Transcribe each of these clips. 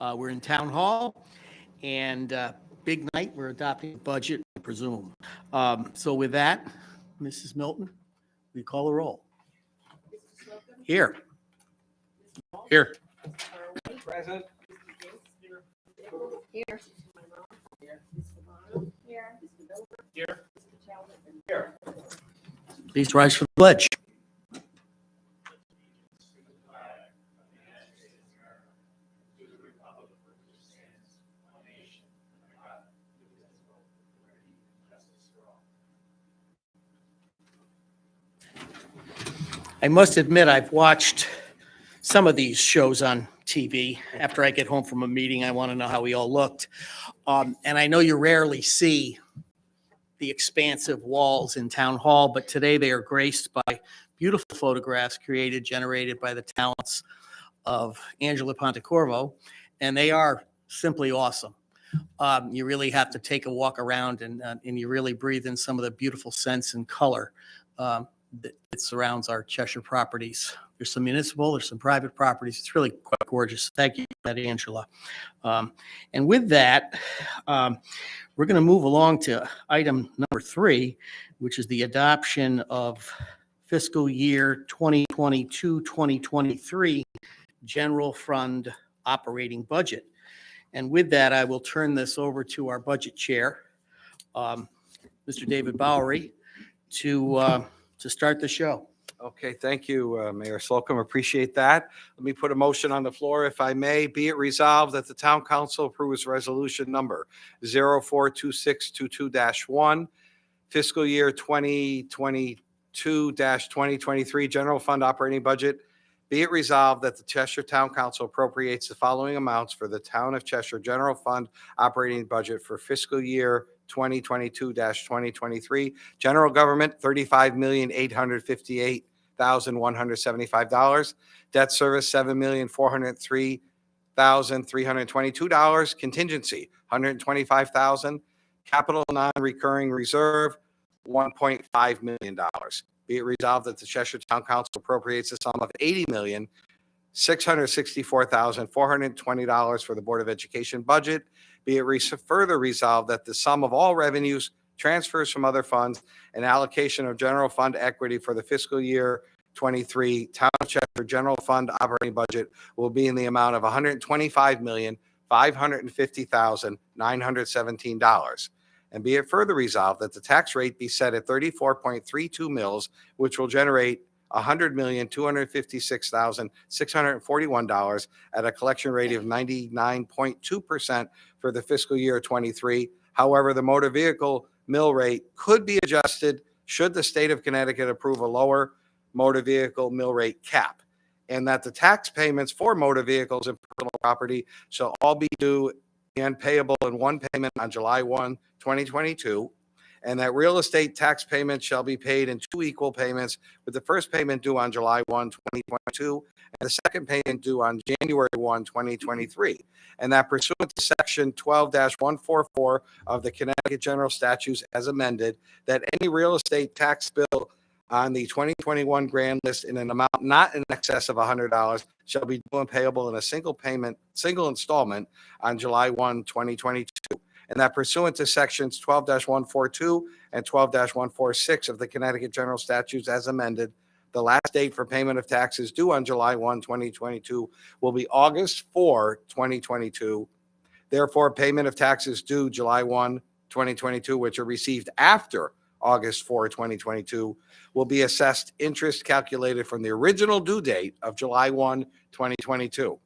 We're in Town Hall, and big night, we're adopting a budget, I presume. So with that, Mrs. Milton, we call the roll. Here. Here. Present. Here. Here. Here. Please rise for the pledge. I must admit, I've watched some of these shows on TV. After I get home from a meeting, I want to know how we all looked. And I know you rarely see the expansive walls in Town Hall, but today they are graced by beautiful photographs generated by the talents of Angela Pontecorvo, and they are simply awesome. You really have to take a walk around and you really breathe in some of the beautiful scents and color that surrounds our Cheshire properties. There's some municipal, there's some private properties. It's really quite gorgeous. Thank you for that, Angela. And with that, we're going to move along to item number 3, which is the adoption of fiscal year 2022-2023 general fund operating budget. And with that, I will turn this over to our budget chair, Mr. David Bowery, to start the show. Okay, thank you, Mayor Slocum. Appreciate that. Let me put a motion on the floor, if I may. Be it resolved that the Town Council approves resolution number 042622-1, fiscal year 2022-2023 general fund operating budget. Be it resolved that the Cheshire Town Council appropriates the following amounts for the Town of Cheshire general fund operating budget for fiscal year 2022-2023. General government, $35,858,175. Debt service, $7,403,322. Contingency, $125,000. Capital non-recurring reserve, $1.5 million. Be it resolved that the Cheshire Town Council appropriates a sum of $80,664,420 for the Board of Education budget. Be it further resolved that the sum of all revenues, transfers from other funds, and allocation of general fund equity for the fiscal year 23 Town of Cheshire general fund operating budget will be in the amount of $125,550,917. And be it further resolved that the tax rate be set at 34.32 mils, which will generate $100,256,641 at a collection rate of 99.2% for the fiscal year 23. However, the motor vehicle mill rate could be adjusted should the state of Connecticut approve a lower motor vehicle mill rate cap, and that the tax payments for motor vehicles and personal property shall all be due and payable in one payment on July 1, 2022, and that real estate tax payments shall be paid in 2 equal payments, with the first payment due on July 1, 2022, and the second payment due on January 1, 2023, and that pursuant to Section 12-144 of the Connecticut General Statutes as amended, that any real estate tax bill on the 2021 grand list in an amount not in excess of $100 shall be due and payable in a single installment on July 1, 2022. And that pursuant to sections 12-142 and 12-146 of the Connecticut General Statutes as amended, the last date for payment of taxes due on July 1, 2022 will be August 4, 2022. Therefore, payment of taxes due July 1, 2022, which are received after August 4, 2022, will be assessed interest calculated from the original due date of July 1, 2022.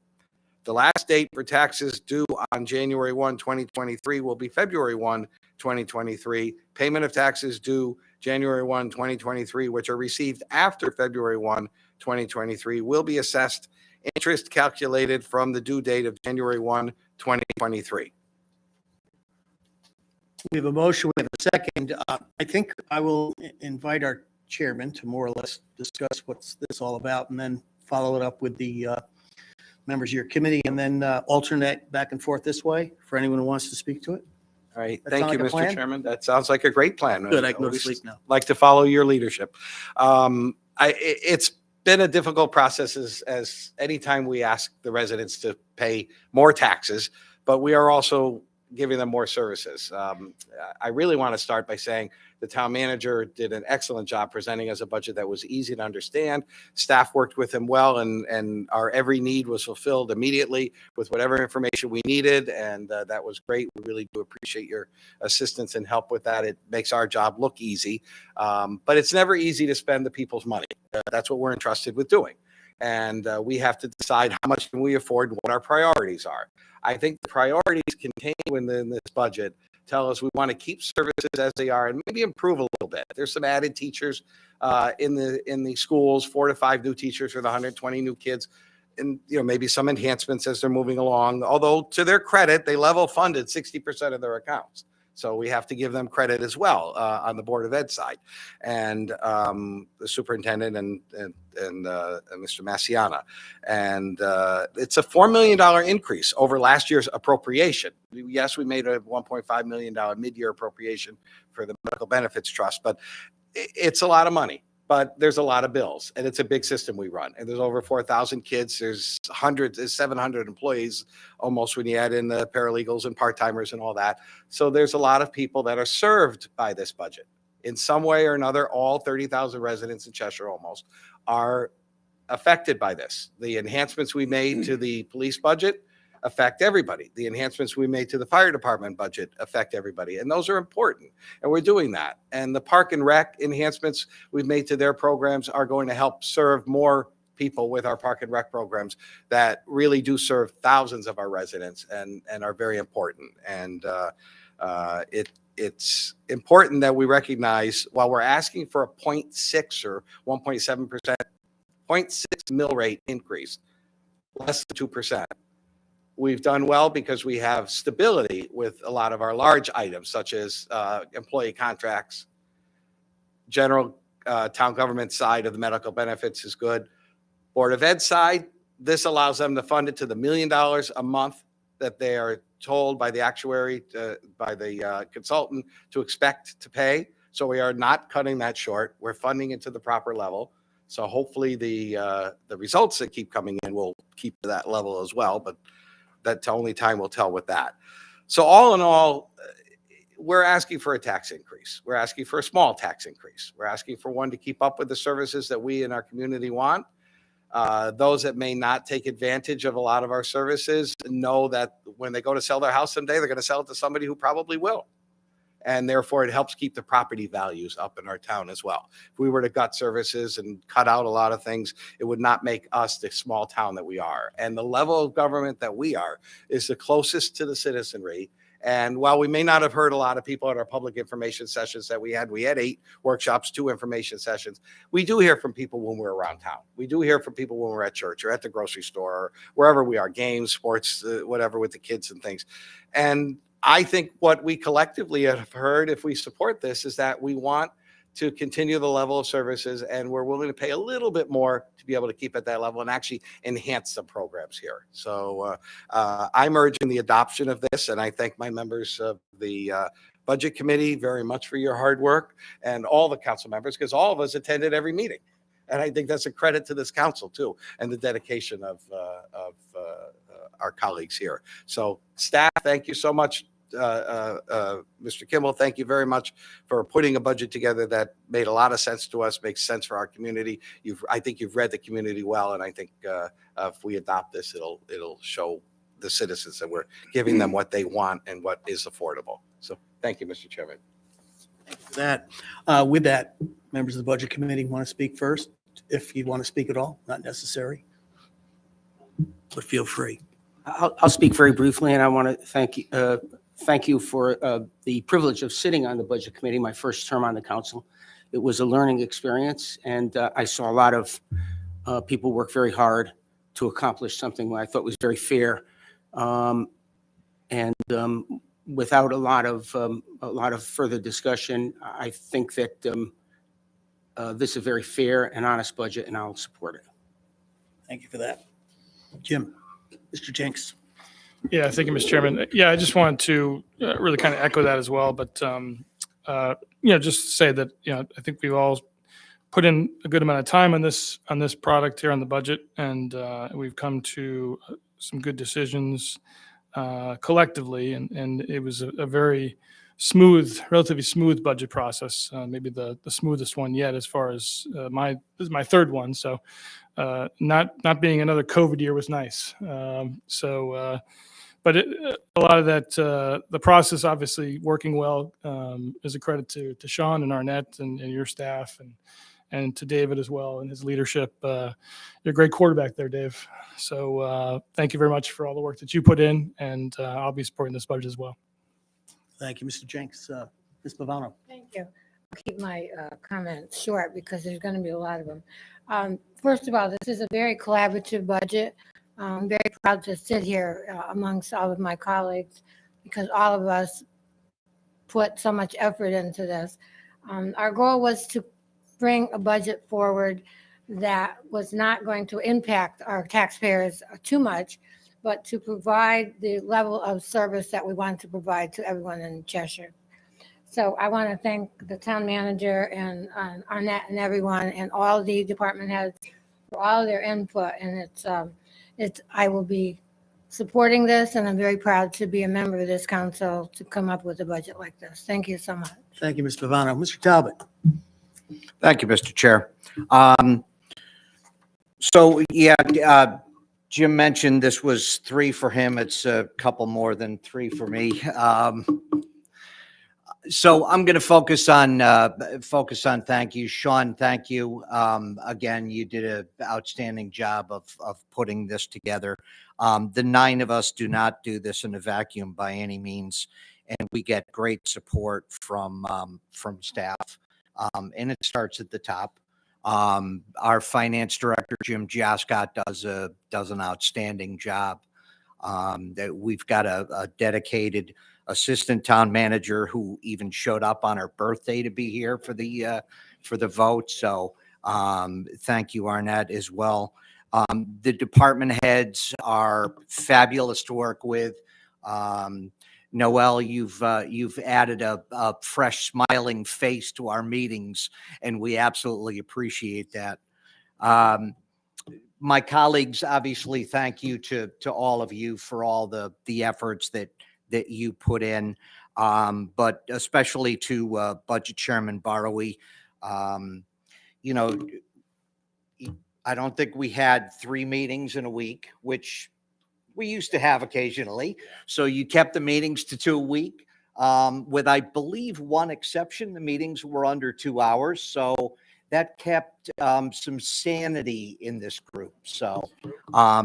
The last date for taxes due on January 1, 2023 will be February 1, 2023. Payment of taxes due January 1, 2023, which are received after February 1, 2023, will be assessed interest calculated from the due date of January 1, 2023. We have a motion, we have a second. I think I will invite our chairman to more or less discuss what's this all about, and then follow it up with the members of your committee, and then alternate back and forth this way for anyone who wants to speak to it. All right. That Thank sound you, like a Mr. plan? Chairman. That sounds like a great plan. Good, I can go to sleep now. Like to follow your leadership. It's been a difficult process as anytime we ask the residents to pay more taxes, but we are also giving them more services. I really want to start by saying the town manager did an excellent job presenting us a budget that was easy to understand. Staff worked with him well, and our every need was fulfilled immediately with whatever information we needed, and that was great. We really do appreciate your assistance and help with that. It makes our job look easy, but it's never easy to spend the people's money. That's what we're entrusted with doing. And we have to decide how much can we afford and what our priorities are. I think the priorities contained within this budget tell us we want to keep services as they are and maybe improve a little bit. There's some added teachers in the schools, 4 to 5 new teachers for the 120 new kids, and maybe some enhancements as they're moving along. Although to their credit, they level funded 60% of their accounts. So we have to give them credit as well on the Board of Ed side, and the superintendent and Mr. Massiana. And it's a $4 million increase over last year's appropriation. Yes, we made a $1.5 million mid-year appropriation for the Medical Benefits Trust, but it's a lot of money. But there's a lot of bills, and it's a big system we run. And there's over 4,000 kids. There's 700 employees almost when you add in the paralegals and part-timers and all that. So there's a lot of people that are served by this budget. In some way or another, all 30,000 residents in Cheshire almost are affected by this. The enhancements we made to the police budget affect everybody. The enhancements we made to the fire department budget affect everybody. And those are important. And we're doing that. And the park and rec enhancements we've made to their programs are going to help serve more people with our park and rec programs that really do serve thousands of our residents and are very important. And it's important that we recognize while we're asking for a 0.6 or 1.7%, 0.6 mill rate increase, less than 2%. We've done well because we have stability with a lot of our large items, such as employee contracts. General town government side of the medical benefits is good. Board of Ed side, this allows them to fund it to the $1 million a month that they are told by the actuary, by the consultant to expect to pay. So we are not cutting that short. We're funding it to the proper level. So hopefully the results that keep coming in will keep to that level as well. But that only time will tell with that. So all in all, we're asking for a tax increase. We're asking for a small tax increase. We're asking for one to keep up with the services that we in our community want. Those that may not take advantage of a lot of our services know that when they go to sell their house someday, they're going to sell it to somebody who probably will. And therefore, it helps keep the property values up in our town as well. If we were to gut services and cut out a lot of things, it would not make us the small town that we are. And the level of government that we are is the closest to the citizenry. And while we may not have heard a lot of people at our public information sessions that we had 8 workshops, 2 information sessions. We do hear from people when we're around town. We do hear from people when we're at church or at the grocery store or wherever we are, games, sports, whatever with the kids and things. And I think what we collectively have heard, if we support this, is that we want to continue the level of services and we're willing to pay a little bit more to be able to keep at that level and actually enhance some programs here. So I'm urging the adoption of this, and I thank my members of the Budget Committee very much for your hard work and all the council members, because all of us attended every meeting. And I think that's a credit to this council too, and the dedication of our colleagues here. So staff, thank you so much. Mr. Kimball, thank you very much for putting a budget together that made a lot of sense to us, makes sense for our community. I think you've read the community well, and I think if we adopt this, it'll show the citizens that we're giving them what they want and what is affordable. So thank you, Mr. Chairman. With that, members of the Budget Committee want to speak first, if you want to speak at all, not necessary, but feel free. I'll speak very briefly, and I want to thank you for the privilege of sitting on the Budget Committee, my first term on the council. It was a learning experience, and I saw a lot of people work very hard to accomplish something that I thought was very fair, and without a lot of further discussion. I think that this is a very fair and honest budget, and I'll support it. Thank you for that. Jim, Mr. Jenks. Yeah, thank you, Mr. Chairman. Yeah, I just wanted to really kind of echo that as well. But, just say that, I think we've all put in a good amount of time on this product here on the budget, and we've come to some good decisions collectively, and it was a very relatively smooth budget process, maybe the smoothest one yet as far as this is my third one, so not being another COVID year was nice. But a lot of that, the process obviously working well is a credit to Sean and Arnett and your staff and to David as well and his leadership. You're a great quarterback there, Dave. So thank you very much for all the work that you put in, and I'll be supporting this budget as well. Thank you, Mr. Jenks. Ms. Pavano. Thank you. I'll keep my comments short because there's going to be a lot of them. First of all, this is a very collaborative budget. I'm very proud to sit here amongst all of my colleagues because all of us put so much effort into this. Our goal was to bring a budget forward that was not going to impact our taxpayers too much, but to provide the level of service that we want to provide to everyone in Cheshire. So I want to thank the town manager and Arnett and everyone and all the department heads for all their input. And I will be supporting this, and I'm very proud to be a member of this council to come up with a budget like this. Thank you so much. Thank you, Ms. Pavano. Mr. Talbot. Thank you, Mr. Chair. Jim mentioned this was 3 for him. It's a couple more than 3 for me. So I'm going to focus on thank you. Sean, thank you. Again, you did an outstanding job of putting this together. The 9 of us do not do this in a vacuum by any means, and we get great support from staff. And it starts at the top. Our finance director, Jim Jascott, does an outstanding job. That we've got a dedicated assistant town manager who even showed up on her birthday to be here for the vote. So thank you, Arnett, as well. The department heads are fabulous to work with. Noel, you've added a fresh smiling face to our meetings, and we absolutely appreciate that. My colleagues, obviously, thank you to all of you for all the efforts that you put in, but especially to Budget Chairman Barowie. You know, I don't think we had 3 meetings in a week, which we used to have occasionally. So you kept the meetings to 2 a week. With, I believe, one exception, the meetings were under 2 hours. So that kept some sanity in this group. So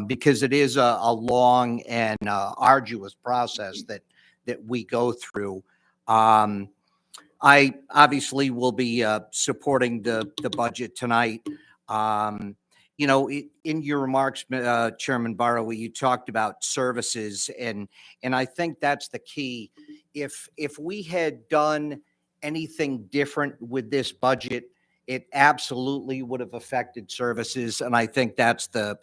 because it is a long and arduous process that we go through. I obviously will be supporting the budget tonight. You know, in your remarks, Chairman Barowie, you talked about services, and I think that's the key. If we had done anything different with this budget, it absolutely would have affected services, and I think that's the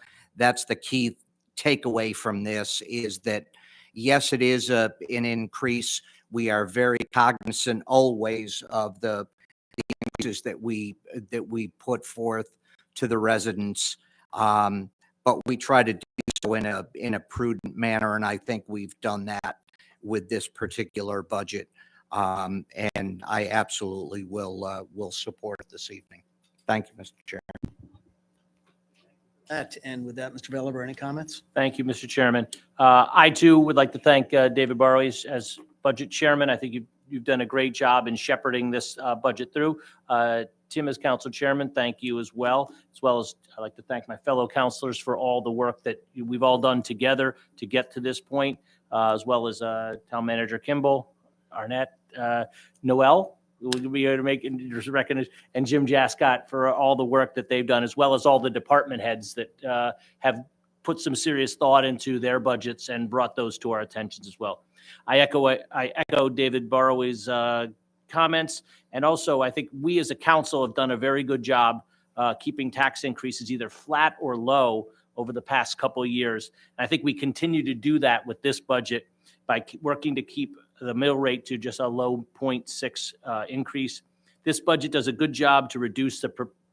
key takeaway from this is that yes, it is an increase. We are very cognizant always of the increases that we put forth to the residents, but we try to do so in a prudent manner, and I think we've done that with this particular budget, and I absolutely will support it this evening. Thank you, Mr. Chairman. And with that, Mr. Belliver, any comments? Thank you, Mr. Chairman. I too would like to thank David Barowie as budget chairman. I think you've done a great job in shepherding this budget through. Tim, as council chairman, thank you as well as I'd like to thank my fellow councilors for all the work that we've all done together to get to this point, as well as town manager Kimball, Arnett, Noel, who will be here to make recognition, and Jim Jascott for all the work that they've done, as well as all the department heads that have put some serious thought into their budgets and brought those to our attentions as well. I echo David Barowie's comments, and also I think we as a council have done a very good job keeping tax increases either flat or low over the past couple of years. And I think we continue to do that with this budget by working to keep the mill rate to just a low 0.6 increase. This budget does a good job to reduce the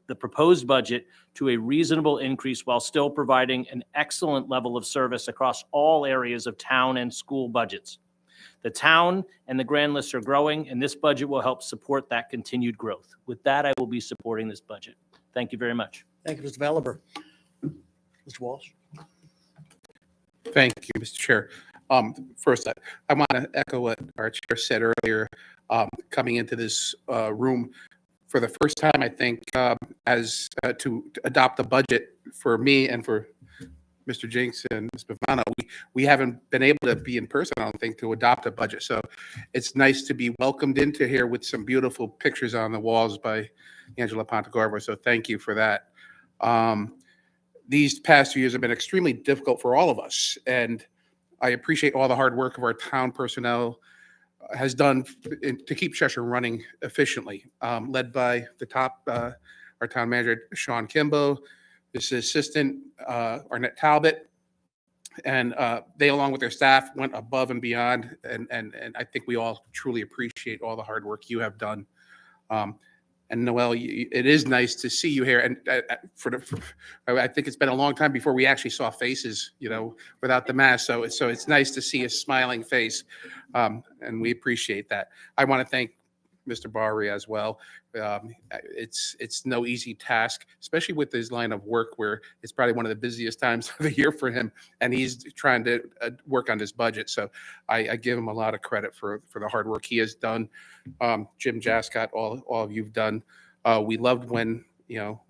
the proposed budget to a reasonable increase while still providing an excellent level of service across all areas of town and school budgets. The town and the grand lists are growing, and this budget will help support that continued growth. With that, I will be supporting this budget. Thank you very much. Thank you, Mr. Valiber. Mr. Walsh? Thank you, Mr. Chair. First, I want to echo what our chair said earlier. Coming into this room for the first time, I think, as to adopt a budget for me and for Mr. Jinks and Ms. Bavano, we haven't been able to be in person, I don't think, to adopt a budget. So it's nice to be welcomed into here with some beautiful pictures on the walls by Angela Pontecorvo. So thank you for that. These past few years have been extremely difficult for all of us, and I appreciate all the hard work of our town personnel has done to keep Cheshire running efficiently, led by our town manager, Sean Kimbo, his assistant, Arnett Talbot, and they, along with their staff, went above and beyond, and I think we all truly appreciate all the hard work you have done. And Noel, it is nice to see you here. And I think it's been a long time before we actually saw faces, without the mask. So it's nice to see a smiling face, and we appreciate that. I want to thank Mr. Barry as well. It's no easy task, especially with his line of work, where it's probably one of the busiest times of the year for him, and he's trying to work on his budget. So I give him a lot of credit for the hard work he has done. Jim Jascott, all of you've done. We loved when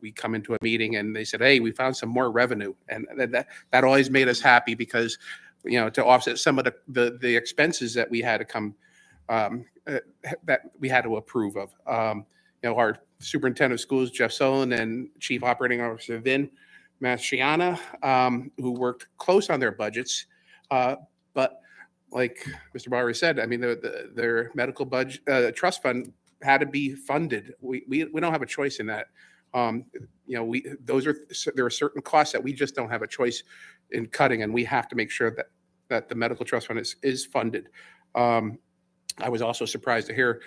we come into a meeting and they said, "Hey, we found some more revenue," and that always made us happy, because to offset some of the expenses that we had to come that we had to approve of. Our superintendent of schools, Jeff Solon, and Chief Operating Officer Vin Masciana, who worked close on their budgets. But like Mr. Barry said, I mean, their medical budget trust fund had to be funded. We don't have a choice in that. There are certain costs that we just don't have a choice in cutting, and we have to make sure that the medical trust fund is funded. I was also surprised to hear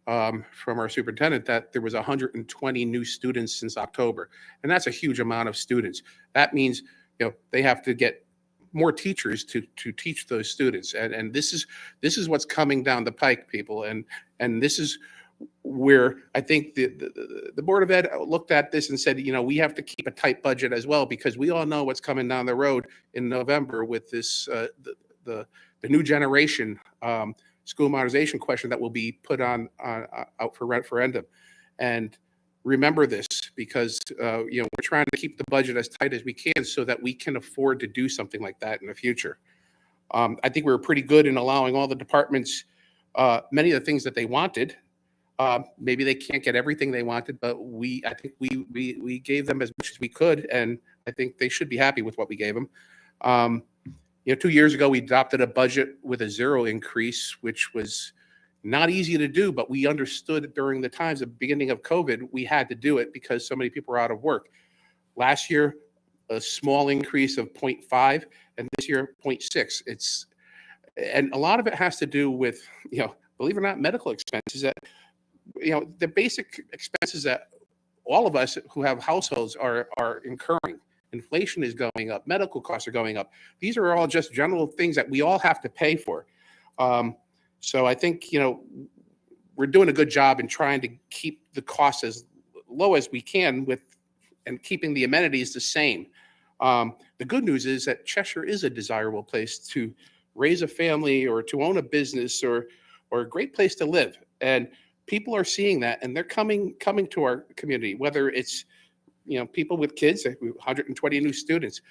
from our superintendent that there was 120 new students since October, and that's a huge amount of students. That means they have to get more teachers to teach those students, and this is what's coming down the pike, people, and this is where I think the Board of Ed looked at this and said, we have to keep a tight budget as well, because we all know what's coming down the road in November with this the new generation school modernization question that will be put out for referendum. And remember this, because we're trying to keep the budget as tight as we can so that we can afford to do something like that in the future. I think we were pretty good in allowing all the departments many of the things that they wanted. Maybe they can't get everything they wanted, but I think we gave them as much as we could, and I think they should be happy with what we gave them. 2 years ago, we adopted a budget with a zero increase, which was not easy to do, but we understood during the times of the beginning of COVID, we had to do it because so many people were out of work. Last year, a small increase of 0.5, and this year 0.6. And a lot of it has to do with, believe it or not, medical expenses that, the basic expenses that all of us who have households are incurring. Inflation is going up. Medical costs are going up. These are all just general things that we all have to pay for. So I think, we're doing a good job in trying to keep the costs as low as we can and keeping the amenities the same. The good news is that Cheshire is a desirable place to raise a family or to own a business or a great place to live. And people are seeing that, and they're coming to our community, whether it's people with kids, 120 new students,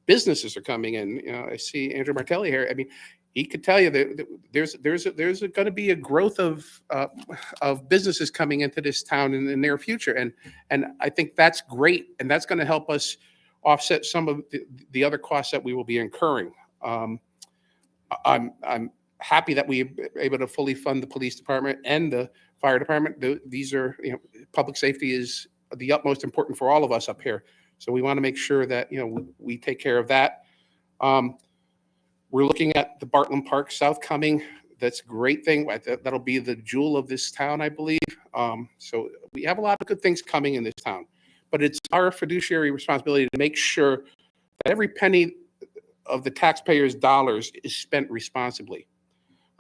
businesses are coming in. I see Andrew Martelli here. I mean, he could tell you that there's going to be a growth of businesses coming into this town in the near future, and I think that's great, and that's going to help us offset some of the other costs that we will be incurring. I'm happy that we are able to fully fund the police department and the fire department. These are, public safety is the utmost important for all of us up here. So we want to make sure that, we take care of that. We're looking at the Bartlam Park South coming. That's a great thing. That'll be the jewel of this town, I believe. So we have a lot of good things coming in this town. but it's our fiduciary responsibility to make sure that every penny of the taxpayers' dollars is spent responsibly.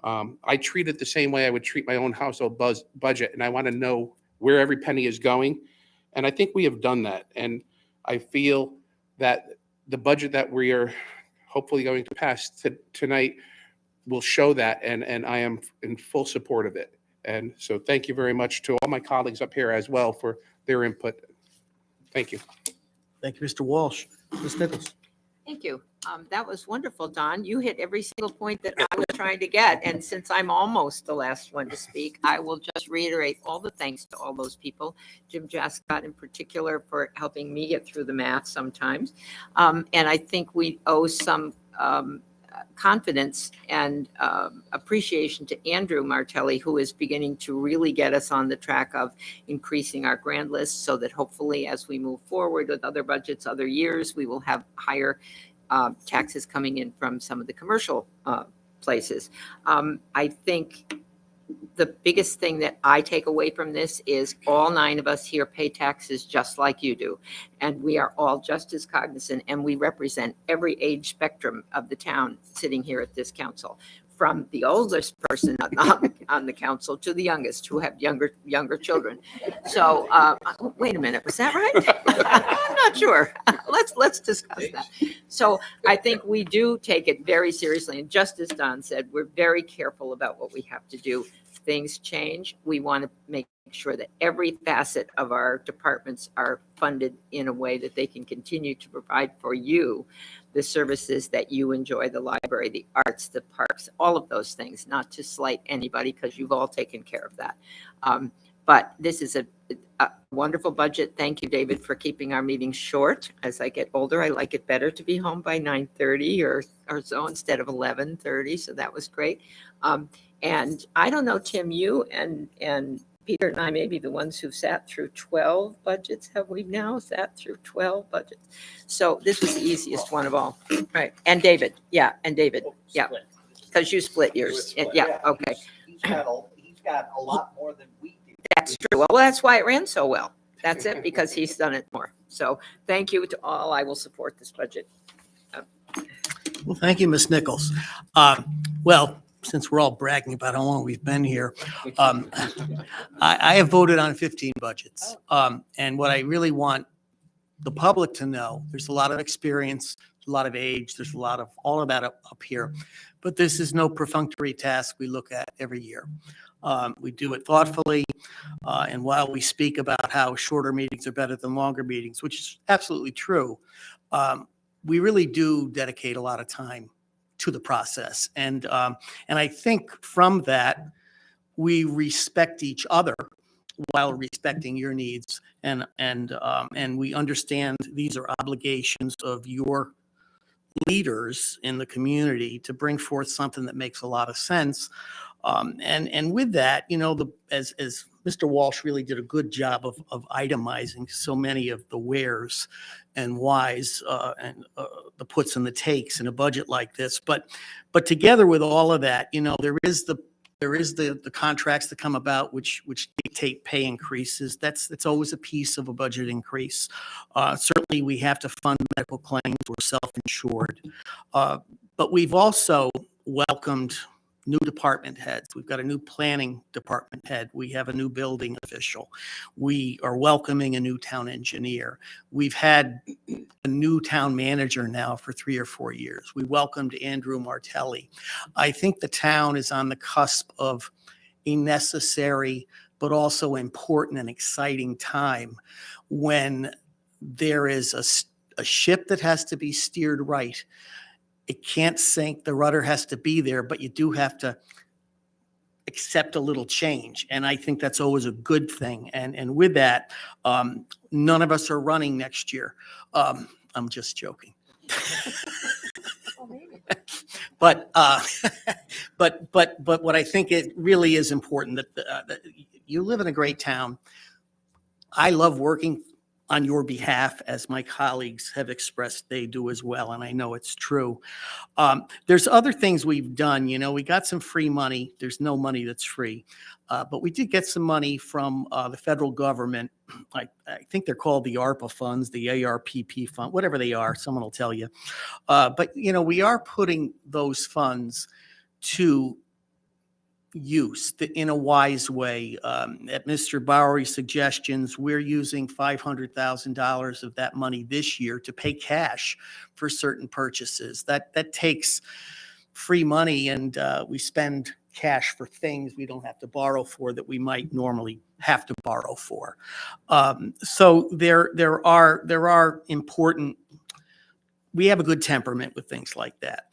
I treat it the same way I would treat my own household budget, and I want to know where every penny is going. And I think we have done that. And I feel that the budget that we are hopefully going to pass tonight will show that, and I am in full support of it. And so thank you very much to all my colleagues up here as well for their input. Thank you. Thank you, Mr. Walsh. Ms. Nichols? Thank you. That was wonderful, Don. You hit every single point that I was trying to get. And since I'm almost the last one to speak, I will just reiterate all the thanks to all those people. Jim Jascott in particular for helping me get through the math sometimes. And I think we owe some confidence and appreciation to Andrew Martelli, who is beginning to really get us on the track of increasing our grant list so that hopefully as we move forward with other budgets, other years, we will have higher taxes coming in from some of the commercial places. I think the biggest thing that I take away from this is all 9 of us here pay taxes just like you do. And we are all just as cognizant, and we represent every age spectrum of the town sitting here at this council, from the oldest person on the council to the youngest who have younger children. So wait a minute, was that right? I'm not sure. Let's discuss that. So I think we do take it very seriously. And just as Don said, we're very careful about what we have to do. Things change. We want to make sure that every facet of our departments are funded in a way that they can continue to provide for you the services that you enjoy, the library, the arts, the parks, all of those things, not to slight anybody because you've all taken care of that. But this is a wonderful budget. Thank you, David, for keeping our meetings short. As I get older, I like it better to be home by 9:30 or so instead of 11:30. So that was great. And I don't know, Tim, you and Peter and I may be the ones who've sat through 12 budgets. Have we now sat through 12 budgets? So this was the easiest one of all. Right. And David. Yeah. And David. Yeah. Because you split yours. Yeah. Okay. He's got a lot more than we do. That's true. Well, that's why it ran so well. That's it, because he's done it more. So thank you to all. I will support this budget. Well, thank you, Ms. Nichols. Since we're all bragging about how long we've been here, I have voted on 15 budgets. And what I really want the public to know, there's a lot of experience, a lot of age, there's a lot of all of that up here. But this is no perfunctory task we look at every year. We do it thoughtfully. And while we speak about how shorter meetings are better than longer meetings, which is absolutely true, we really do dedicate a lot of time to the process. And I think from that, we respect each other while respecting your needs. And we understand these are obligations of your leaders in the community to bring forth something that makes a lot of sense. And with that, as Mr. Walsh really did a good job of itemizing so many of the wheres and whys and the puts and the takes in a budget like this. But together with all of that, there is the contracts that come about which dictate pay increases. It's always a piece of a budget increase. Certainly, we have to fund medical claims. We're self-insured, but we've also welcomed new department heads. We've got a new planning department head. We have a new building official. We are welcoming a new town engineer. We've had a new town manager now for 3 or 4 years. We welcomed Andrew Martelli. I think the town is on the cusp of a necessary but also important and exciting time when there is a ship that has to be steered right. It can't sink. The rudder has to be there, but you do have to accept a little change. And I think that's always a good thing. And with that, none of us are running next year. I'm just joking. But what I think it really is important that you live in a great town. I love working on your behalf, as my colleagues have expressed they do as well, and I know it's true. There's other things we've done. You know, we got some free money. There's no money that's free. But we did get some money from the federal government. I think they're called the ARPA funds, the ARPP fund, whatever they are. Someone will tell you. But, you know, we are putting those funds to use in a wise way. At Mr. Bowery's suggestions, we're using $500,000 of that money this year to pay cash for certain purchases. That takes free money, and we spend cash for things we don't have to borrow for that we might normally have to borrow for. So there are important. We have a good temperament with things like that.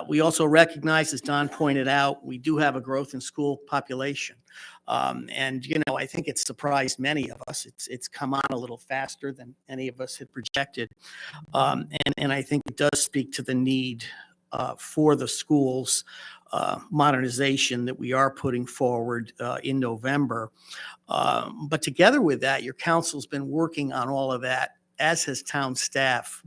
We also recognize, as Don pointed out, we do have a growth in school population. And, you know, I think it's surprised many of us. It's come on a little faster than any of us had projected. And I think it does speak to the need for the schools modernization that we are putting forward in November. But together with that, your council's been working on all of that, as has town staff,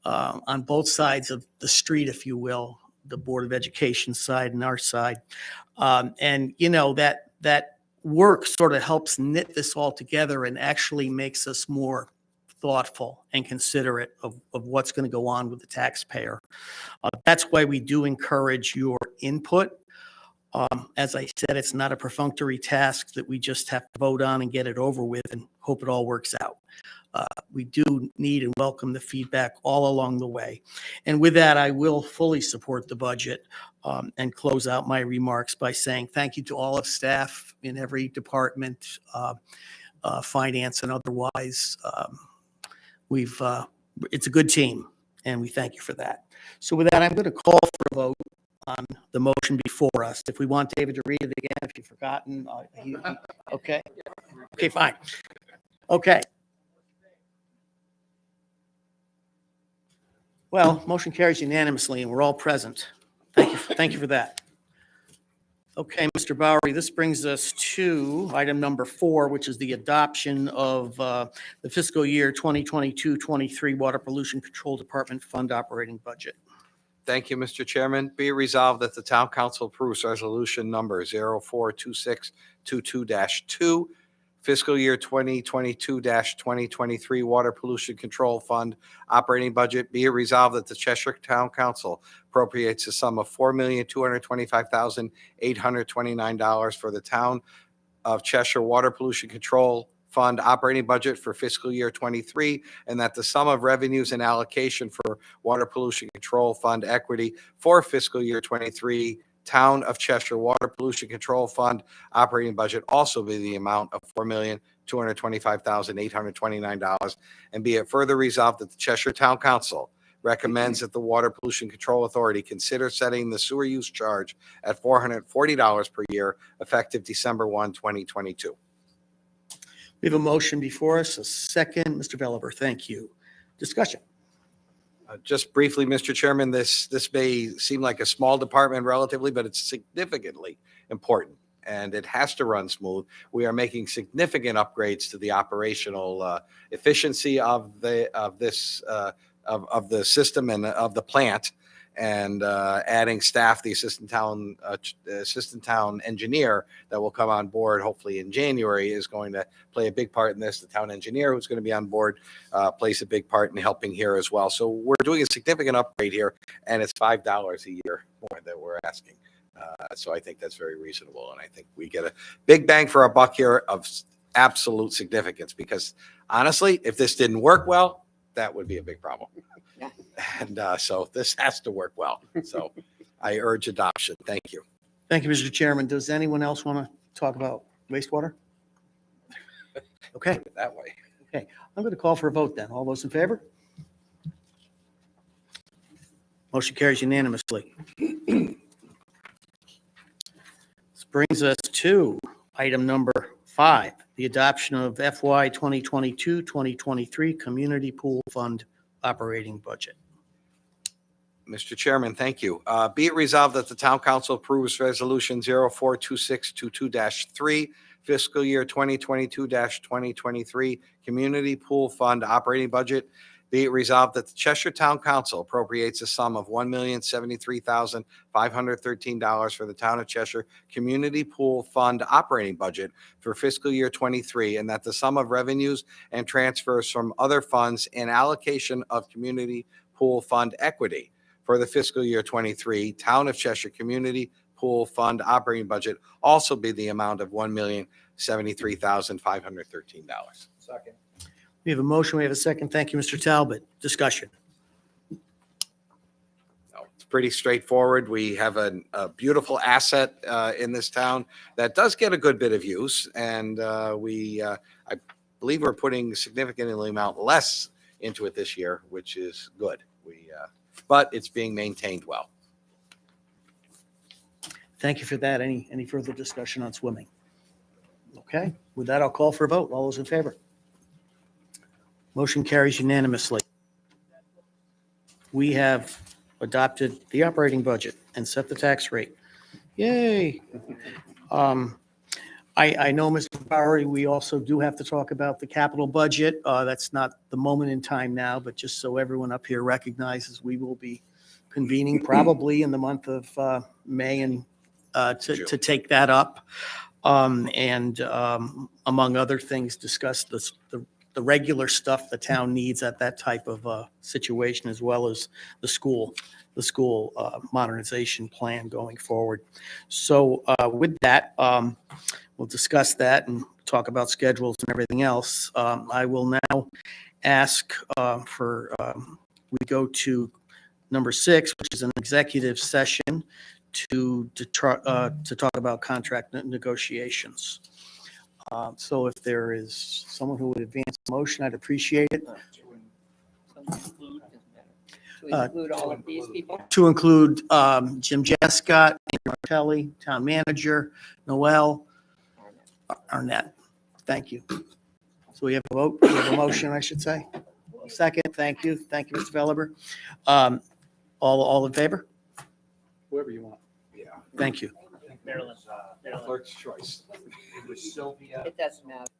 on both sides of the street, if you will, the Board of Education side and our side. And, you know, that work sort of helps knit this all together and actually makes us more thoughtful and considerate of what's going to go on with the taxpayer. That's why we do encourage your input. As I said, it's not a perfunctory task that we just have to vote on and get it over with and hope it all works out. We do need and welcome the feedback all along the way. And with that, I will fully support the budget and close out my remarks by saying thank you to all of staff in every department, finance and otherwise. It's a good team, and we thank you for that. So with that, I'm going to call for a vote on the motion before us. If we want David to read it again, if you've forgotten, okay. Okay, fine. Okay. Well, motion carries unanimously, and we're all present. Thank you for that. Okay, Mr. Bowery, this brings us to item number 4, which is the adoption of the fiscal year 2022-23 Water Pollution Control Department Fund Operating Budget. Thank you, Mr. Chairman. Be it resolved that the Town Council approves resolution number 042622-2, fiscal year 2022-2023 Water Pollution Control Fund operating budget. Be it resolved that the Cheshire Town Council appropriates a sum of $4,225,829 for the Town of Cheshire Water Pollution Control Fund operating budget for fiscal year 23, and that the sum of revenues and allocation for Water Pollution Control Fund equity for fiscal year 23 Town of Cheshire Water Pollution Control Fund operating budget also be the amount of $4,225,829. And be it further resolved that the Cheshire Town Council recommends that the Water Pollution Control Authority consider setting the sewer use charge at $440 per year effective December 1, 2022. We have a motion before us, a second. Mr. Belliver, thank you. Discussion. Just briefly, Mr. Chairman, this may seem like a small department relatively, but it's significantly important, and it has to run smooth. We are making significant upgrades to the operational efficiency of the system and of the plant, and adding staff. The assistant town engineer that will come on board hopefully in January is going to play a big part in this. The town engineer who's going to be on board plays a big part in helping here as well. So we're doing a significant upgrade here, and it's $5 a year more that we're asking. So I think that's very reasonable, and I think we get a big bang for our buck here of absolute significance, because honestly, if this didn't work well, that would be a big problem. Yeah. And so this has to work well. So I urge adoption. Thank you. Thank you, Mr. Chairman. Does anyone else want to talk about wastewater? Okay, That way. I'm going to call for a vote then. All those in favor? Motion carries unanimously. This brings us to item number 5, the adoption of FY 2022-2023 Community Pool Fund Operating Budget. Mr. Chairman, thank you. Be it resolved that the Town Council approves Resolution 042622-3, fiscal year 2022-2023 Community Pool Fund operating budget. Be it resolved that the Cheshire Town Council appropriates a sum of $1,073,513 for the Town of Cheshire Community Pool Fund operating budget for fiscal year 23, and that the sum of revenues and transfers from other funds and allocation of Community Pool Fund equity for the fiscal year 23 Town of Cheshire Community Pool Fund operating budget also be the amount of $1,073,513. Second. We have a motion, we have a second. Thank you, Mr. Talbot. Discussion. It's pretty straightforward. We have a beautiful asset in this town that does get a good bit of use, and I believe we're putting significantly amount less into it this year, which is good. But it's being maintained well. Thank you for that. Any further discussion on swimming? Okay, with that, I'll call for a vote. All those in favor? Motion carries unanimously. We have adopted the operating budget and set the tax rate. Yay. I know, Mr. Bowery, we also do have to talk about the capital budget. That's not the moment in time now, but just so everyone up here recognizes, we will be convening probably in the month of May and to take that up. And among other things, discuss the regular stuff the town needs at that type of situation, as well as the school modernization plan going forward. So with that, we'll discuss that and talk about schedules and everything else. I will now ask we go to number 6, which is an executive session to talk about contract negotiations. So if there is someone who would advance a motion, I'd appreciate it. To include all of these people? To include Jim Jascott, Andy Martelli, Town Manager, Noel, Arnett. Thank you. So we have a vote, we have a motion, I should say. Second, thank you. Thank you, Mr. Veliver. All in favor? Whoever you want. Thank you. Clerk's choice. It was Sylvia. It doesn't matter.